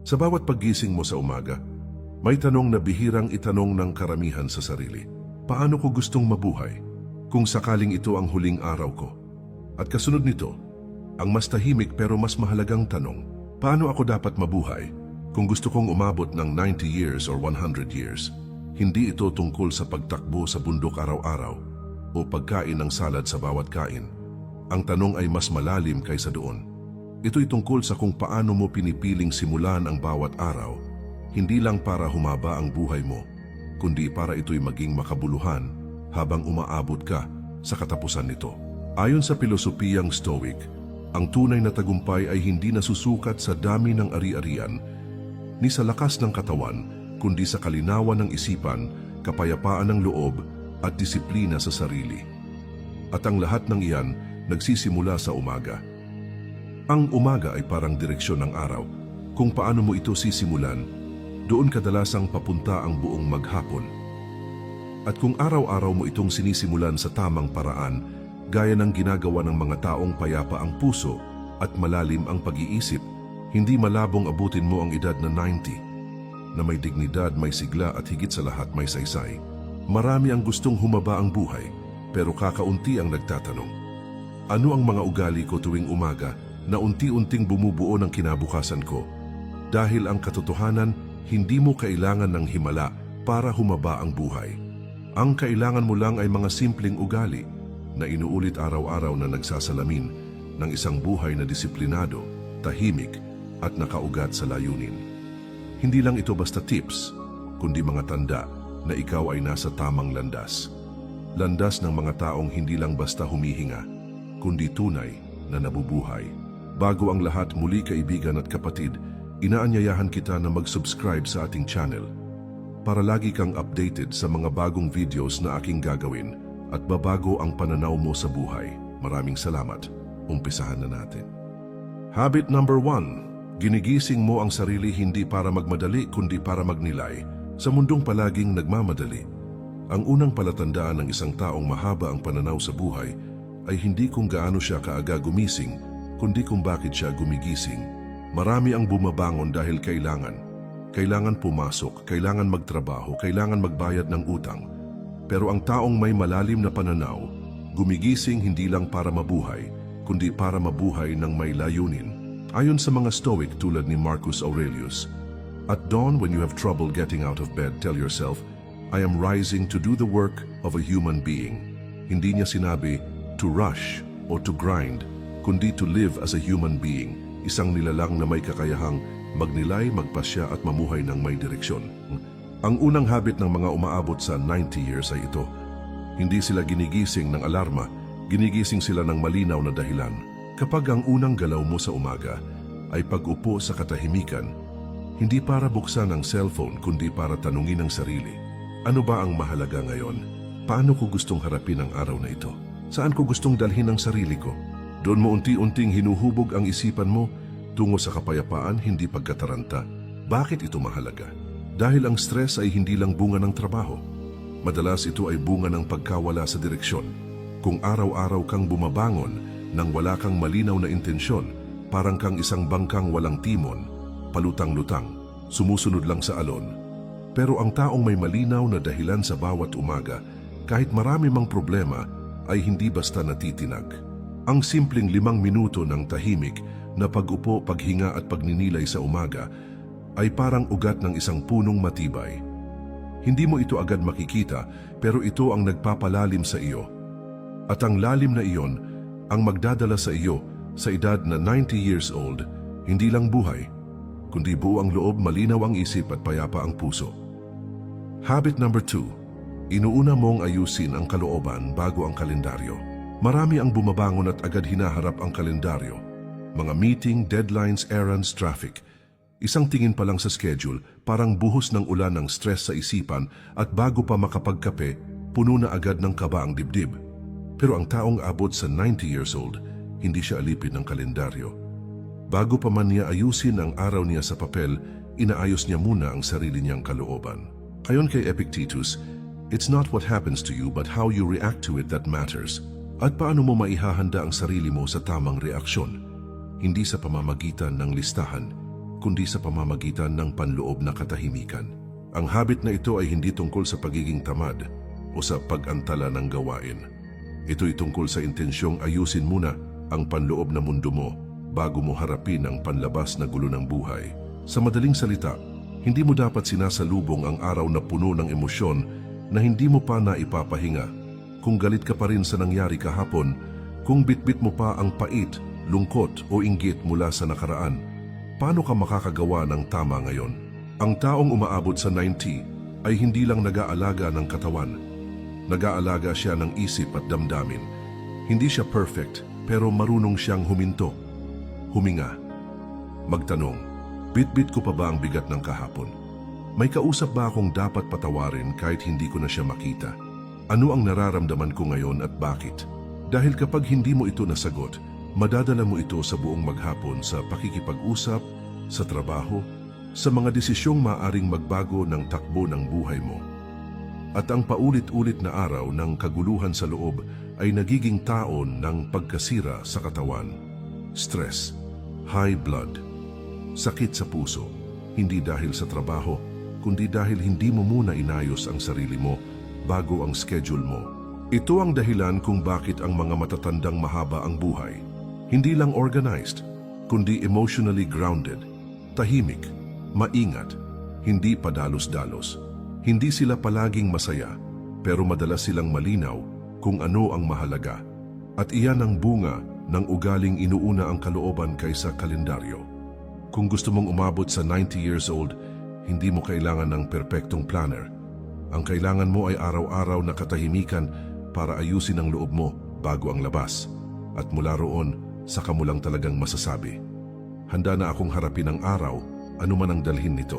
Sa bawat paggising mo sa umaga, may tanong na bihirang itanong ng karamihan sa sarili. Paano ko gustong mabuhay kung sakaling ito ang huling araw ko? At kasunod nito, ang mas tahimik pero mas mahalagang tanong, paano ako dapat mabuhay kung gusto kong umabot ng 90 years or 100 years? Hindi ito tungkol sa pagtakbo sa bundok araw-araw o pagkain ng salad sa bawat kain. Ang tanong ay mas malalim kaysa doon. Ito'y tungkol sa kung paano mo pinipiling simulan ang bawat araw, hindi lang para humaba ang buhay mo, kundi para ito'y maging makabuluhan habang umaabot ka sa katapusan nito. Ayon sa pilosopiyang Stoic, ang tunay na tagumpay ay hindi nasusukat sa dami ng ari-arian, ni sa lakas ng katawan, kundi sa kalinawan ng isipan, kapayapaan ng loob, at disiplina sa sarili. At ang lahat ng iyan nagsisimula sa umaga. Ang umaga ay parang direksyon ng araw. Kung paano mo ito sisimulan, doon kadalasang papunta ang buong maghapon. At kung araw-araw mo itong sinisimulan sa tamang paraan, gaya ng ginagawa ng mga taong payapa ang puso at malalim ang pag-iisip, hindi malabong abutin mo ang edad na 90, na may dignidad, may sigla at higit sa lahat may saysay. Marami ang gustong humaba ang buhay, pero kakaunti ang nagtatanong, ano ang mga ugali ko tuwing umaga na unti-unting bumubuo ng kinabukasan ko? Dahil ang katotohanan, hindi mo kailangan ng himala para humaba ang buhay. Ang kailangan mo lang ay mga simpleng ugali na inuulit araw-araw na nagsasalamin ng isang buhay na disiplinado, tahimik at nakaugat sa layunin. Hindi lang ito basta tips, kundi mga tanda na ikaw ay nasa tamang landas. Landas ng mga taong hindi lang basta humihinga, kundi tunay na nabubuhay. Bago ang lahat, muli kaibigan at kapatid, inaanyayahan kita na mag-subscribe sa ating channel para lagi kang updated sa mga bagong videos na aking gagawin at babago ang pananaw mo sa buhay. Maraming salamat. Umpisahan na natin. Habit number 1. Ginigising mo ang sarili hindi para magmadali kundi para magnilay. Sa mundong palaging nagmamadali, ang unang palatandaan ng isang taong mahaba ang pananaw sa buhay ay hindi kung gaano siya kaaga gumising, kundi kung bakit siya gumigising. Marami ang bumabangon dahil kailangan pumasok, kailangan magtrabaho, kailangan magbayad ng utang. Pero ang taong may malalim na pananaw, gumigising hindi lang para mabuhay, kundi para mabuhay ng may layunin. Ayon sa mga Stoic tulad ni Marcus Aurelius, at dawn when you have trouble getting out of bed, tell yourself, I am rising to do the work of a human being. Hindi niya sinabi to rush or to grind, kundi to live as a human being, isang nilalang na may kakayahang magnilay, magpasya at mamuhay ng may direksyon. Ang unang habit ng mga umaabot sa 90 years ay ito. Hindi sila ginigising ng alarma, ginigising sila ng malinaw na dahilan. Kapag ang unang galaw mo sa umaga ay pag-upo sa katahimikan, hindi para buksan ang cellphone kundi para tanungin ang sarili. Ano ba ang mahalaga ngayon? Paano ko gustong harapin ang araw na ito? Saan ko gustong dalhin ang sarili ko? Doon mo unti-unting hinuhubog ang isipan mo tungo sa kapayapaan, hindi pagkataranta. Bakit ito mahalaga? Dahil ang stress ay hindi lang bunga ng trabaho. Madalas ito ay bunga ng pagkawala sa direksyon. Kung araw-araw kang bumabangon nang wala kang malinaw na intensyon, parang kang isang bangkang walang timon, palutang-lutang, sumusunod lang sa alon. Pero ang taong may malinaw na dahilan sa bawat umaga, kahit marami mang problema, ay hindi basta natitinag. Ang simpleng 5 minuto ng tahimik na pag-upo, paghinga at pagninilay sa umaga ay parang ugat ng isang punong matibay. Hindi mo ito agad makikita, pero ito ang nagpapalalim sa iyo. At ang lalim na iyon ang magdadala sa iyo sa edad na 90 years old, hindi lang buhay, kundi buo ang loob, malinaw ang isip at payapa ang puso. Habit number 2. Inuuna mong ayusin ang kalooban bago ang kalendaryo. Marami ang bumabangon at agad hinaharap ang kalendaryo. Mga meeting, deadlines, errands, traffic. Isang tingin pa lang sa schedule, parang buhos ng ulan ng stress sa isipan at bago pa makapagkape, puno na agad ng kaba ang dibdib. Pero ang taong abot sa 90 years old, hindi siya alipin ng kalendaryo. Bago pa man niya ayusin ang araw niya sa papel, inaayos niya muna ang sarili niyang kalooban. Ayon kay Epictetus, it's not what happens to you but how you react to it that matters. At paano mo maihahanda ang sarili mo sa tamang reaksyon? Hindi sa pamamagitan ng listahan, kundi sa pamamagitan ng panloob na katahimikan. Ang habit na ito ay hindi tungkol sa pagiging tamad o sa pag-antala ng gawain. Ito'y tungkol sa intensyong ayusin muna ang panloob na mundo mo bago mo harapin ang panlabas na gulo ng buhay. Sa madaling salita, hindi mo dapat sinasalubong ang araw na puno ng emosyon na hindi mo pa naipapahinga. Kung galit ka pa rin sa nangyari kahapon, kung bitbit mo pa ang pait, lungkot o inggit mula sa nakaraan, paano ka makakagawa ng tama ngayon? Ang taong umaabot sa 90 ay hindi lang nag-aalaga ng katawan. Nag-aalaga siya ng isip at damdamin. Hindi siya perfect, pero marunong siyang huminto. Huminga. Magtanong, bitbit ko pa ba ang bigat ng kahapon? May kausap ba akong dapat patawarin kahit hindi ko na siya makita? Ano ang nararamdaman ko ngayon at bakit? Dahil kapag hindi mo ito nasagot, madadala mo ito sa buong maghapon sa pakikipag-usap, sa trabaho, sa mga desisyong maaring magbago ng takbo ng buhay mo. At ang paulit-ulit na araw ng kaguluhan sa loob ay nagiging taon ng pagkasira sa katawan. Stress, high blood, sakit sa puso, hindi dahil sa trabaho, kundi dahil hindi mo muna inayos ang sarili mo bago ang schedule mo. Ito ang dahilan kung bakit ang mga matatandang mahaba ang buhay. Hindi lang organized, kundi emotionally grounded, tahimik, maingat, hindi padalos-dalos. Hindi sila palaging masaya, pero madalas silang malinaw kung ano ang mahalaga. At iyan ang bunga ng ugaling inuuna ang kalooban kaysa kalendaryo. Kung gusto mong umabot sa 90 years old, hindi mo kailangan ng perpektong planner. Ang kailangan mo ay araw-araw na katahimikan para ayusin ang loob mo bago ang labas. At mula roon, saka mo lang talagang masasabi, handa na akong harapin ang araw, ano man ang dalhin nito.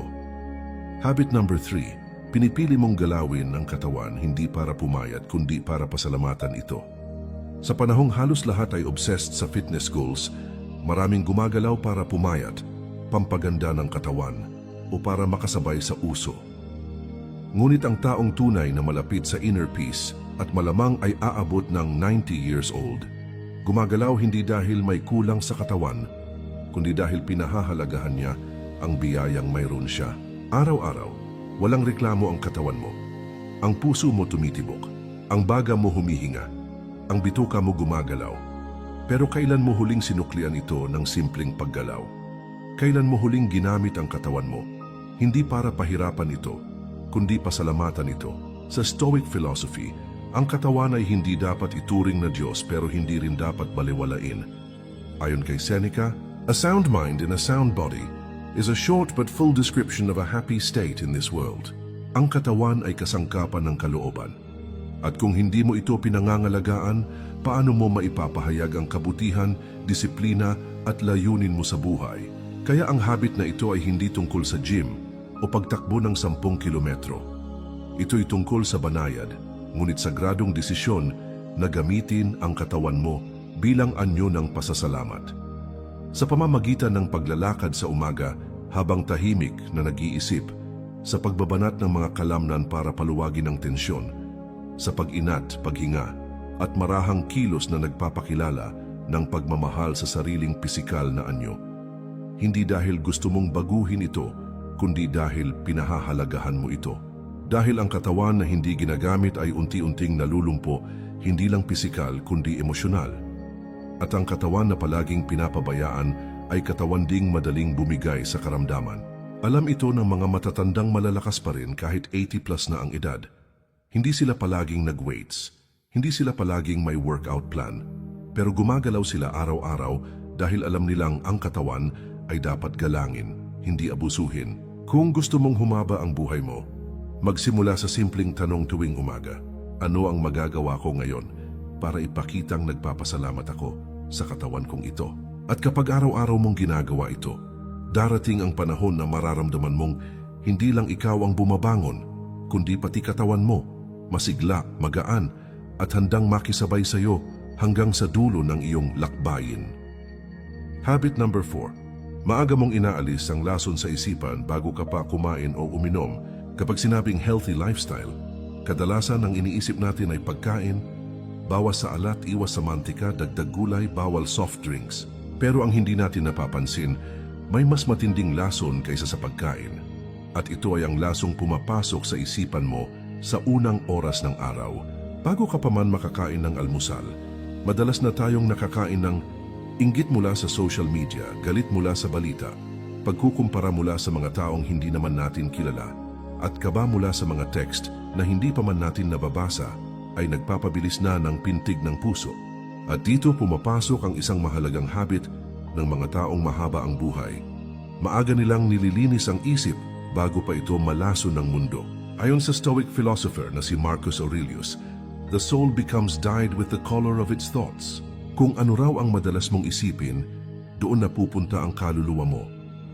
Habit number 3, pinipili mong galawin ang katawan hindi para pumayat kundi para pasalamatan ito. Sa panahong halos lahat ay obsessed sa fitness goals, maraming gumagalaw para pumayat, pampaganda ng katawan, o para makasabay sa uso. Ngunit ang taong tunay na malapit sa inner peace at malamang ay aabot ng 90 years old, gumagalaw hindi dahil may kulang sa katawan, kundi dahil pinahahalagahan niya ang biyayang mayroon siya. Araw-araw, walang reklamo ang katawan mo. Ang puso mo tumitibok, ang baga mo humihinga, ang bituka mo gumagalaw. Pero kailan mo huling sinuklian ito ng simpleng paggalaw? Kailan mo huling ginamit ang katawan mo? Hindi para pahirapan ito, kundi pasalamatan ito. Sa Stoic philosophy, ang katawan ay hindi dapat ituring na Diyos pero hindi rin dapat baliwalain. Ayon kay Seneca, a sound mind in a sound body is a short but full description of a happy state in this world. Ang katawan ay kasangkapan ng kalooban. At kung hindi mo ito pinangangalagaan, paano mo maipapahayag ang kabutihan, disiplina at layunin mo sa buhay? Kaya ang habit na ito ay hindi tungkol sa gym o pagtakbo ng 10 kilometro. Ito'y tungkol sa banayad, ngunit sagradong desisyon na gamitin ang katawan mo bilang anyo ng pasasalamat. Sa pamamagitan ng paglalakad sa umaga habang tahimik na nag-iisip, sa pagbabanat ng mga kalamnan para paluwagin ang tensyon, sa pag-inat, paghinga, at marahang kilos na nagpapakilala ng pagmamahal sa sariling pisikal na anyo. Hindi dahil gusto mong baguhin ito, kundi dahil pinahahalagahan mo ito. Dahil ang katawan na hindi ginagamit ay unti-unting nalulumpo, hindi lang pisikal kundi emosyonal. At ang katawan na palaging pinapabayaan ay katawan ding madaling bumigay sa karamdaman. Alam ito ng mga matatandang malalakas pa rin kahit 80 plus na ang edad. Hindi sila palaging nag-weights, hindi sila palaging may workout plan, pero gumagalaw sila araw-araw dahil alam nilang ang katawan ay dapat galangin, hindi abusuhin. Kung gusto mong humaba ang buhay mo, magsimula sa simpleng tanong tuwing umaga. Ano ang magagawa ko ngayon para ipakitang nagpapasalamat ako sa katawan kong ito? At kapag araw-araw mong ginagawa ito, darating ang panahon na mararamdaman mong hindi lang ikaw ang bumabangon, kundi pati katawan mo, masigla, magaan, at handang makisabay sa iyo hanggang sa dulo ng iyong lakbayin. Habit number 4. Maaga mong inaalis ang lason sa isipan bago ka pa kumain o uminom. Kapag sinabing healthy lifestyle, kadalasan ang iniisip natin ay pagkain, bawas sa alat, iwas sa mantika, dagdag gulay, bawal soft drinks. Pero ang hindi natin napapansin, May mas matinding lason kaysa sa pagkain. At ito ay ang lasong pumapasok sa isipan mo sa unang oras ng araw. Bago ka pa man makakain ng almusal, madalas na tayong nakakain ng inggit mula sa social media, galit mula sa balita, pagkukumpara mula sa mga taong hindi naman natin kilala, at kaba mula sa mga text na hindi pa man natin nababasa ay nagpapabilis na ng pintig ng puso. At dito pumapasok ang isang mahalagang habit ng mga taong mahaba ang buhay. Maaga nilang nililinis ang isip bago pa ito malaso ng mundo. Ayon sa Stoic philosopher na si Marcus Aurelius, the soul becomes dyed with the color of its thoughts. Kung ano raw ang madalas mong isipin, doon napupunta ang kaluluwa mo.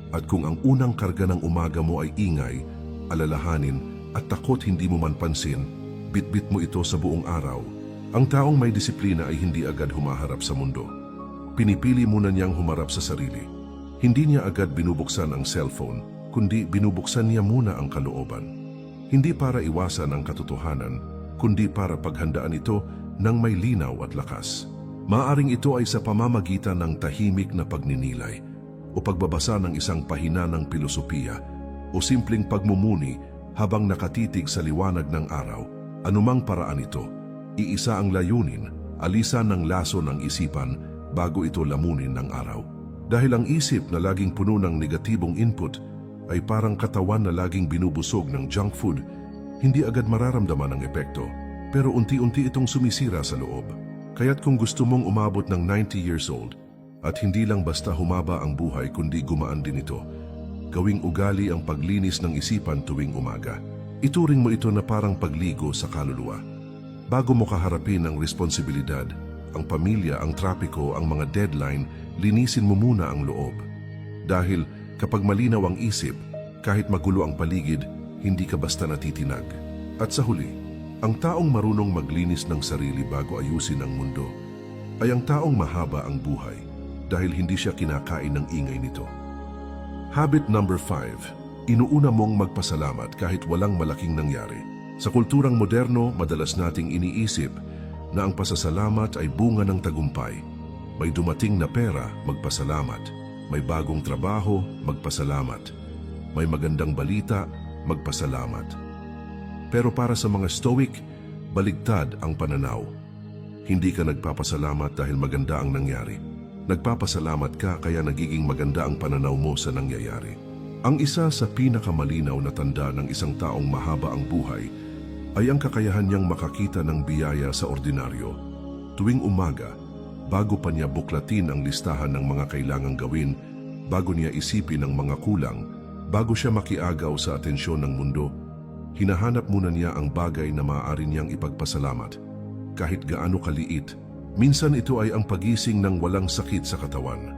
At kung ang unang karga ng umaga mo ay ingay, alalahanin at takot hindi mo man pansin, bitbit mo ito sa buong araw. Ang taong may disiplina ay hindi agad humaharap sa mundo. Pinipili muna niyang humarap sa sarili. Hindi niya agad binubuksan ang cellphone, kundi binubuksan niya muna ang kalooban. Hindi para iwasan ang katotohanan, kundi para paghandaan ito ng may linaw at lakas. Maaring ito ay sa pamamagitan ng tahimik na pagninilay, o pagbabasa ng isang pahina ng pilosopiya, o simpleng pagmumuni habang nakatitig sa liwanag ng araw. Anumang paraan ito, iisa ang layunin, alisan ng laso ng isipan bago ito lamunin ng araw. Dahil ang isip na laging puno ng negatibong input ay parang katawan na laging binubusog ng junk food, hindi agad mararamdaman ang epekto, pero unti-unti itong sumisira sa loob. Kaya't kung gusto mong umabot ng 90 years old, at hindi lang basta humaba ang buhay kundi gumaan din ito, gawing ugali ang paglinis ng isipan tuwing umaga. Ituring mo ito na parang pagligo sa kaluluwa. Bago mo kaharapin ang responsibilidad, ang pamilya, ang trapiko, ang mga deadline, linisin mo muna ang loob. Dahil kapag malinaw ang isip, kahit magulo ang paligid, hindi ka basta natitinag. At sa huli, ang taong marunong maglinis ng sarili bago ayusin ang mundo, ay ang taong mahaba ang buhay dahil hindi siya kinakain ng ingay nito. Habit number 5, inuuna mong magpasalamat kahit walang malaking nangyari. Sa kulturang moderno, madalas nating iniisip na ang pasasalamat ay bunga ng tagumpay. May dumating na pera, magpasalamat. May bagong trabaho, magpasalamat. May magandang balita, magpasalamat. Pero para sa mga Stoic, baligtad ang pananaw. Hindi ka nagpapasalamat dahil maganda ang nangyari. Nagpapasalamat ka kaya nagiging maganda ang pananaw mo sa nangyayari. Ang isa sa pinakamalinaw na tanda ng isang taong mahaba ang buhay ay ang kakayahan niyang makakita ng biyaya sa ordinaryo. Tuwing umaga, bago pa niya buklatin ang listahan ng mga kailangang gawin, bago niya isipin ang mga kulang, bago siya makiagaw sa atensyon ng mundo, hinahanap muna niya ang bagay na maaari niyang ipagpasalamat. Kahit gaano kaliit, minsan ito ay ang pagising ng walang sakit sa katawan,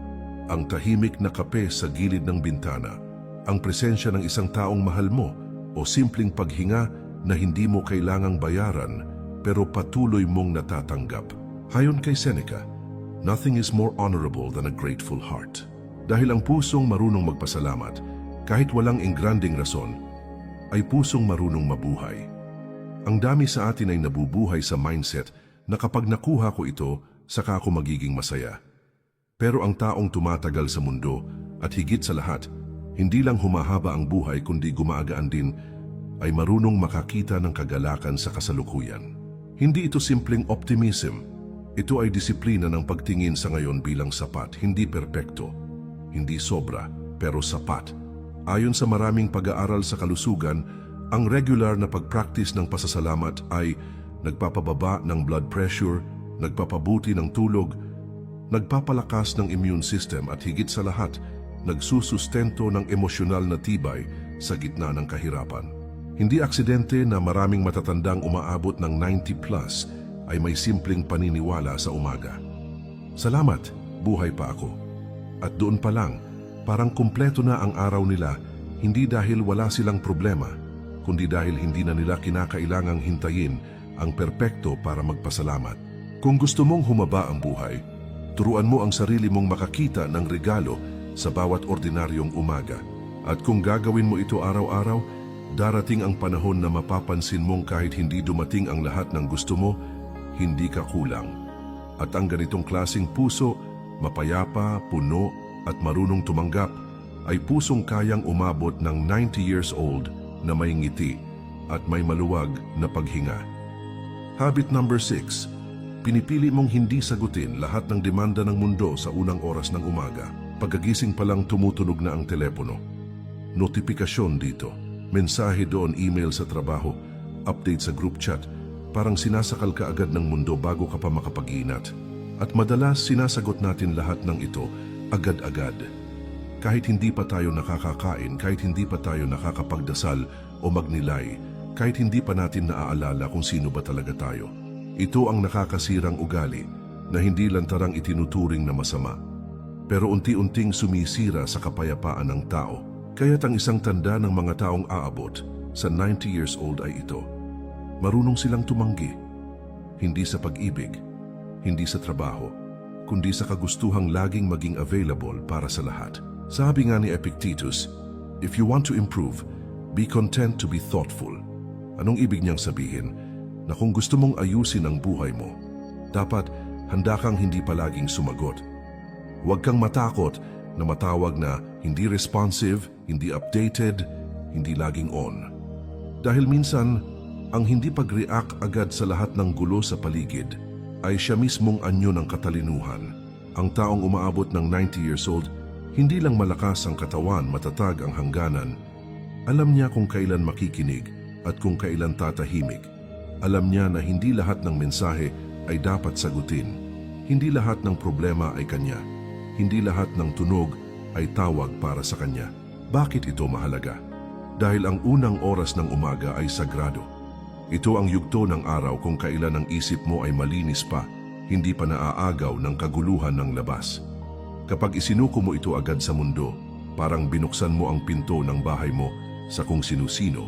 ang tahimik na kape sa gilid ng bintana, ang presensya ng isang taong mahal mo, o simpleng paghinga na hindi mo kailangang bayaran pero patuloy mong natatanggap. Ayon kay Seneca, nothing is more honorable than a grateful heart. Dahil ang pusong marunong magpasalamat, kahit walang engranding rason, ay pusong marunong mabuhay. Ang dami sa atin ay nabubuhay sa mindset na kapag nakuha ko ito, saka ako magiging masaya. Pero ang taong tumatagal sa mundo at higit sa lahat, hindi lang humahaba ang buhay kundi gumaagaan din, ay marunong makakita ng kagalakan sa kasalukuyan. Hindi ito simpleng optimism. Ito ay disiplina ng pagtingin sa ngayon bilang sapat, hindi perpekto, hindi sobra, pero sapat. Ayon sa maraming pag-aaral sa kalusugan, ang regular na pag-practice ng pasasalamat ay nagpapababa ng blood pressure, nagpapabuti ng tulog, nagpapalakas ng immune system at higit sa lahat, nagsusustento ng emosyonal na tibay sa gitna ng kahirapan. Hindi aksidente na maraming matatandang umaabot ng 90 plus ay may simpleng paniniwala sa umaga. Salamat, buhay pa ako. At doon pa lang, parang kumpleto na ang araw nila, hindi dahil wala silang problema, kundi dahil hindi na nila kinakailangang hintayin ang perpekto para magpasalamat. Kung gusto mong humaba ang buhay, turuan mo ang sarili mong makakita ng regalo sa bawat ordinaryong umaga. At kung gagawin mo ito araw-araw, darating ang panahon na mapapansin mong kahit hindi dumating ang lahat ng gusto mo, hindi ka kulang. At ang ganitong klaseng puso, mapayapa, puno, at marunong tumanggap, ay pusong kayang umabot ng 90 years old na may ngiti at may maluwag na paghinga. Habit number 6. Pinipili mong hindi sagutin lahat ng demanda ng mundo sa unang oras ng umaga. Pagkagising pa lang tumutunog na ang telepono. Notifikasyon dito, mensahe doon, email sa trabaho, update sa group chat. Parang sinasakal ka agad ng mundo bago ka pa makapag-inat. At madalas sinasagot natin lahat ng ito agad-agad. Kahit hindi pa tayo nakakakain, kahit hindi pa tayo nakakapagdasal o magnilay, kahit hindi pa natin naaalala kung sino ba talaga tayo. Ito ang nakakasirang ugali na hindi lantarang itinuturing na masama, pero unti-unting sumisira sa kapayapaan ng tao. Kaya't ang isang tanda ng mga taong aabot sa 90 years old ay ito. Marunong silang tumanggi, hindi sa pag-ibig, hindi sa trabaho, kundi sa kagustuhang laging maging available para sa lahat. Sabi nga ni Epictetus, "If you want to improve, be content to be thoughtful." Anong ibig niyang sabihin? Na kung gusto mong ayusin ang buhay mo, dapat handa kang hindi palaging sumagot. Huwag kang matakot na matawag na hindi responsive, hindi updated, hindi laging on. Dahil minsan, ang hindi pag-react agad sa lahat ng gulo sa paligid ay siya mismong anyo ng katalinuhan. Ang taong umaabot ng 90 years old, hindi lang malakas ang katawan, matatag ang hangganan. Alam niya kung kailan makikinig at kung kailan tatahimik. Alam niya na hindi lahat ng mensahe ay dapat sagutin. Hindi lahat ng problema ay kanya. Hindi lahat ng tunog ay tawag para sa kanya. Bakit ito mahalaga? Dahil ang unang oras ng umaga ay sagrado. Ito ang yugto ng araw kung kailan ang isip mo ay malinis pa, hindi pa naaagaw ng kaguluhan ng labas. Kapag isinuko mo ito agad sa mundo, parang binuksan mo ang pinto ng bahay mo sa kung sino-sino,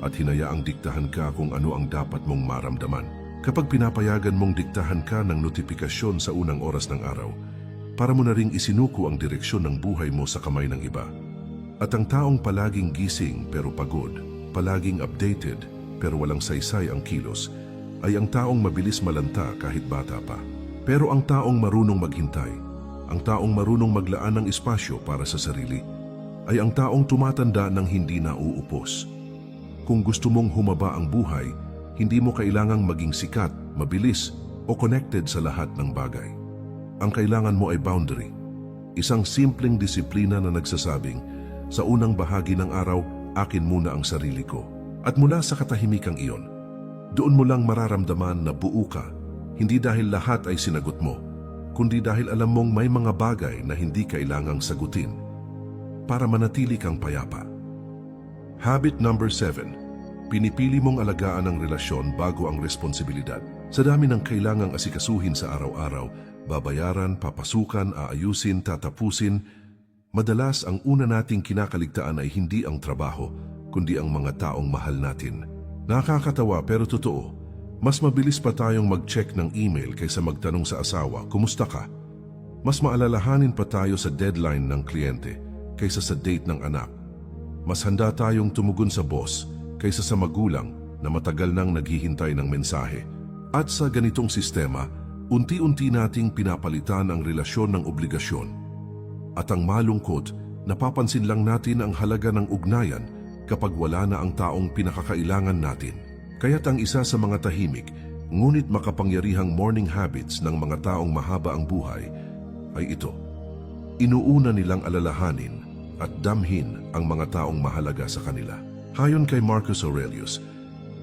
at hinayaang diktahan ka kung ano ang dapat mong maramdaman. Kapag pinapayagan mong diktahan ka ng notifikasyon sa unang oras ng araw, para mo na ring isinuko ang direksyon ng buhay mo sa kamay ng iba. At ang taong palaging gising pero pagod, palaging updated pero walang saysay ang kilos, ay ang taong mabilis malanta kahit bata pa. Pero ang taong marunong maghintay, ang taong marunong maglaan ng espasyo para sa sarili, ay ang taong tumatanda ng hindi nauupos. Kung gusto mong humaba ang buhay, hindi mo kailangang maging sikat, mabilis, o connected sa lahat ng bagay. Ang kailangan mo ay boundary. Isang simpleng disiplina na nagsasabing, sa unang bahagi ng araw, akin muna ang sarili ko. At mula sa katahimikang iyon, doon mo lang mararamdaman na buo ka, hindi dahil lahat ay sinagot mo, kundi dahil alam mong may mga bagay na hindi kailangang sagutin para manatili kang payapa. Habit number 7. Pinipili mong alagaan ang relasyon bago ang responsibilidad. Sa dami ng kailangang asikasuhin sa araw-araw, babayaran, papasukan, aayusin, tatapusin, madalas ang una nating kinakaligtaan ay hindi ang trabaho, kundi ang mga taong mahal natin. Nakakatawa pero totoo, mas mabilis pa tayong mag-check ng email kaysa magtanong sa asawa, "Kumusta ka?" Mas maalalahanin pa tayo sa deadline ng kliyente kaysa sa date ng anak. Mas handa tayong tumugon sa boss kaysa sa magulang na matagal nang naghihintay ng mensahe. At sa ganitong sistema, unti-unti nating pinapalitan ang relasyon ng obligasyon. At ang malungkot, napapansin lang natin ang halaga ng ugnayan kapag wala na ang taong pinakakailangan natin. Kaya't ang isa sa mga tahimik, ngunit makapangyarihang morning habits ng mga taong mahaba ang buhay ay ito. Inuuna nilang alalahanin at damhin ang mga taong mahalaga sa kanila. Hayon kay Marcus Aurelius,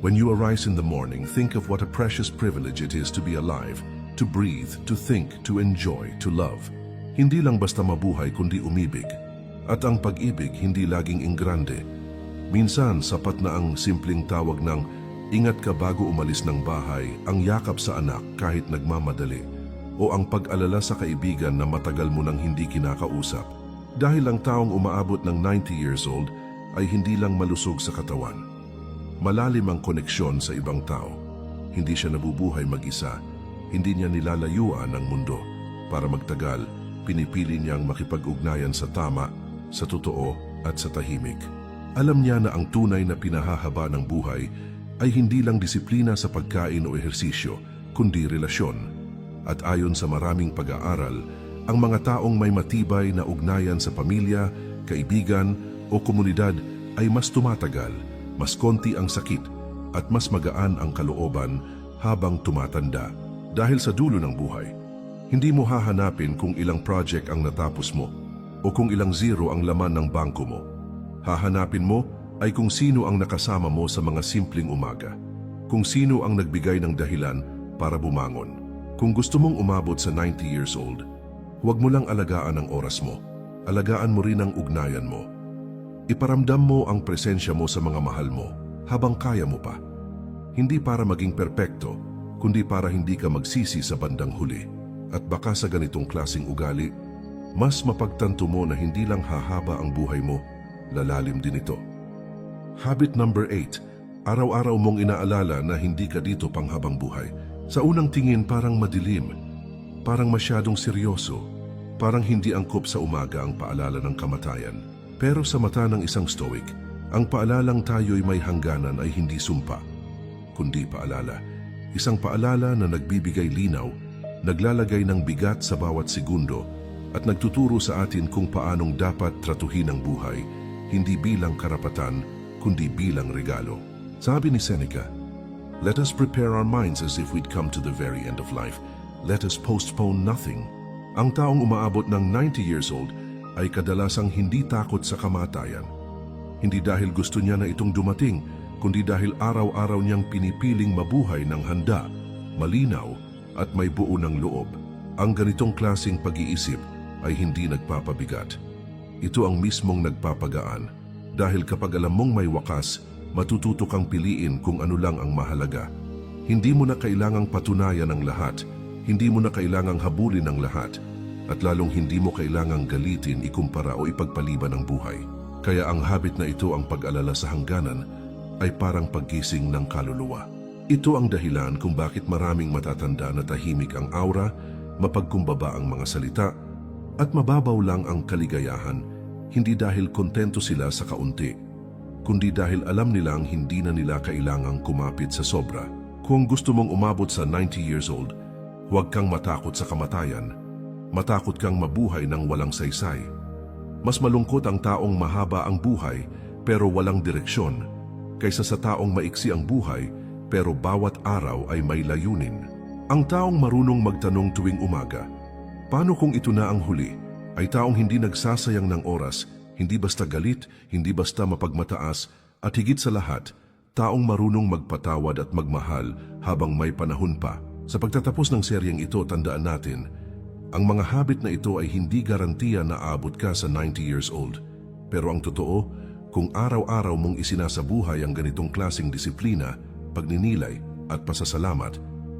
"When you arise in the morning, think of what a precious privilege it is to be alive, to breathe, to think, to enjoy, to love." Hindi lang basta mabuhay kundi umibig. At ang pag-ibig hindi laging ingrande. Minsan sapat na ang simpleng tawag ng ingat ka bago umalis ng bahay, ang yakap sa anak kahit nagmamadali, o ang pag-alala sa kaibigan na matagal mo nang hindi kinakausap. Dahil ang taong umaabot ng 90 years old ay hindi lang malusog sa katawan. Malalim ang koneksyon sa ibang tao. Hindi siya nabubuhay mag-isa. Hindi niya nilalayuan ang mundo. Para magtagal, pinipili niyang makipag-ugnayan sa tama, sa totoo at sa tahimik. Alam niya na ang tunay na pinahahaba ng buhay ay hindi lang disiplina sa pagkain o ehersisyo, kundi relasyon. At ayon sa maraming pag-aaral, ang mga taong may matibay na ugnayan sa pamilya, kaibigan o komunidad ay mas tumatagal, mas konti ang sakit at mas magaan ang kalooban habang tumatanda. Dahil sa dulo ng buhay, hindi mo hahanapin kung ilang project ang natapos mo o kung ilang zero ang laman ng bangko mo. Hahanapin mo ay kung sino ang nakasama mo sa mga simpleng umaga, kung sino ang nagbigay ng dahilan para bumangon. Kung gusto mong umabot sa 90 years old, huwag mo lang alagaan ang oras mo, alagaan mo rin ang ugnayan mo. Iparamdam mo ang presensya mo sa mga mahal mo habang kaya mo pa. Hindi para maging perpekto, kundi para hindi ka magsisi sa bandang huli. At baka sa ganitong klaseng ugali, mas mapagtanto mo na hindi lang hahaba ang buhay mo, lalalim din ito. Habit number 8, araw-araw mong inaalala na hindi ka dito panghabang buhay. Sa unang tingin parang madilim, parang masyadong seryoso, parang hindi angkop sa umaga ang paalala ng kamatayan. Pero sa mata ng isang stoic, ang paalalang tayo'y may hangganan ay hindi sumpa, kundi paalala. Isang paalala na nagbibigay linaw, naglalagay ng bigat sa bawat segundo at nagtuturo sa atin kung paanong dapat tratuhin ang buhay, hindi bilang karapatan, kundi bilang regalo. Sabi ni Seneca, "Let us prepare our minds as if we'd come to the very end of life. Let us postpone nothing." Ang taong umaabot ng 90 years old ay kadalasang hindi takot sa kamatayan. Hindi dahil gusto niya na itong dumating, kundi dahil araw-araw niyang pinipiling mabuhay ng handa, malinaw, at may buo ng loob. Ang ganitong klaseng pag-iisip ay hindi nagpapabigat. Ito ang mismong nagpapagaan. Dahil kapag alam mong may wakas, matututo kang piliin kung ano lang ang mahalaga. Hindi mo na kailangang patunayan ang lahat. Hindi mo na kailangang habulin ang lahat. At lalong hindi mo kailangang galitin, ikumpara o ipagpaliban ang buhay. Kaya ang habit na ito, ang pag-alala sa hangganan, ay parang paggising ng kaluluwa. Ito ang dahilan kung bakit maraming matatanda na tahimik ang aura, mapagkumbaba ang mga salita, at mababaw lang ang kaligayahan, hindi dahil kontento sila sa kaunti, kundi dahil alam nilang hindi na nila kailangang kumapit sa sobra. Kung gusto mong umabot sa 90 years old, huwag kang matakot sa kamatayan, matakot kang mabuhay ng walang saysay. Mas malungkot ang taong mahaba ang buhay pero walang direksyon, kaysa sa taong maiksi ang buhay pero bawat araw ay may layunin. Ang taong marunong magtanong tuwing umaga, "Paano kung ito na ang huli?" ay taong hindi nagsasayang ng oras, hindi basta galit, hindi basta mapagmataas, at higit sa lahat, taong marunong magpatawad at magmahal habang may panahon pa. Sa pagtatapos ng seryeng ito, tandaan natin, ang mga habit na ito ay hindi garantiya na aabot ka sa 90 years old. Pero ang totoo, kung araw-araw mong isinasabuhay ang ganitong klaseng disiplina, pagninilay at pasasalamat,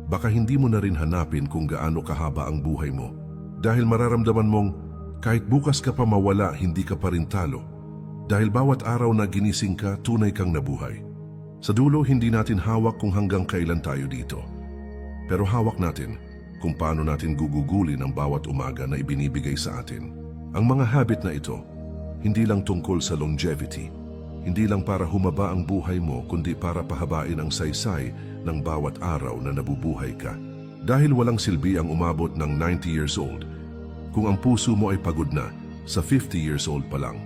baka hindi mo na rin hanapin kung gaano kahaba ang buhay mo. Dahil mararamdaman mong kahit bukas ka pa mawala, hindi ka pa rin talo. Dahil bawat araw na ginising ka, tunay kang nabuhay. Sa dulo, hindi natin hawak kung hanggang kailan tayo dito. Pero hawak natin kung paano natin gugugulin ang bawat umaga na ibinibigay sa atin. Ang mga habit na ito, hindi lang tungkol sa longevity. Hindi lang para humaba ang buhay mo, kundi para pahabain ang saysay ng bawat araw na nabubuhay ka. Dahil walang silbi ang umabot ng 90 years old, kung ang puso mo ay pagod na sa 50 years old pa lang.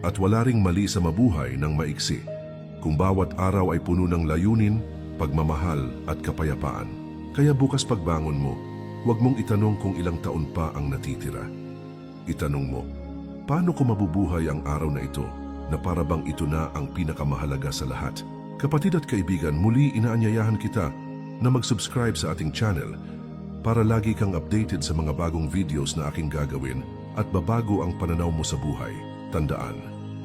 At wala ring mali sa mabuhay ng maiksi, kung bawat araw ay puno ng layunin, pagmamahal at kapayapaan. Kaya bukas pagbangon mo, huwag mong itanong kung ilang taon pa ang natitira. Itanong mo, paano ko mabubuhay ang araw na ito na para bang ito na ang pinakamahalaga sa lahat? Kapatid at kaibigan, muli inaanyayahan kita na mag-subscribe sa ating channel para lagi kang updated sa mga bagong videos na aking gagawin at babago ang pananaw mo sa buhay. Tandaan,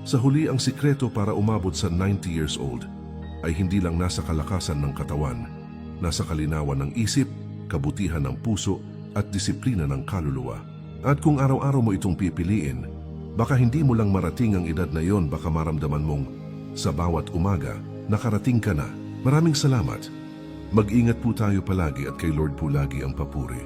sa huli ang sikreto para umabot sa 90 years old ay hindi lang nasa kalakasan ng katawan, nasa kalinawan ng isip, kabutihan ng puso at disiplina ng kaluluwa. At kung araw-araw mo itong pipiliin, baka hindi mo lang marating ang edad na yon, baka maramdaman mong sa bawat umaga, nakarating ka na. Maraming salamat. Mag-ingat po tayo palagi at kay Lord po lagi ang papuri.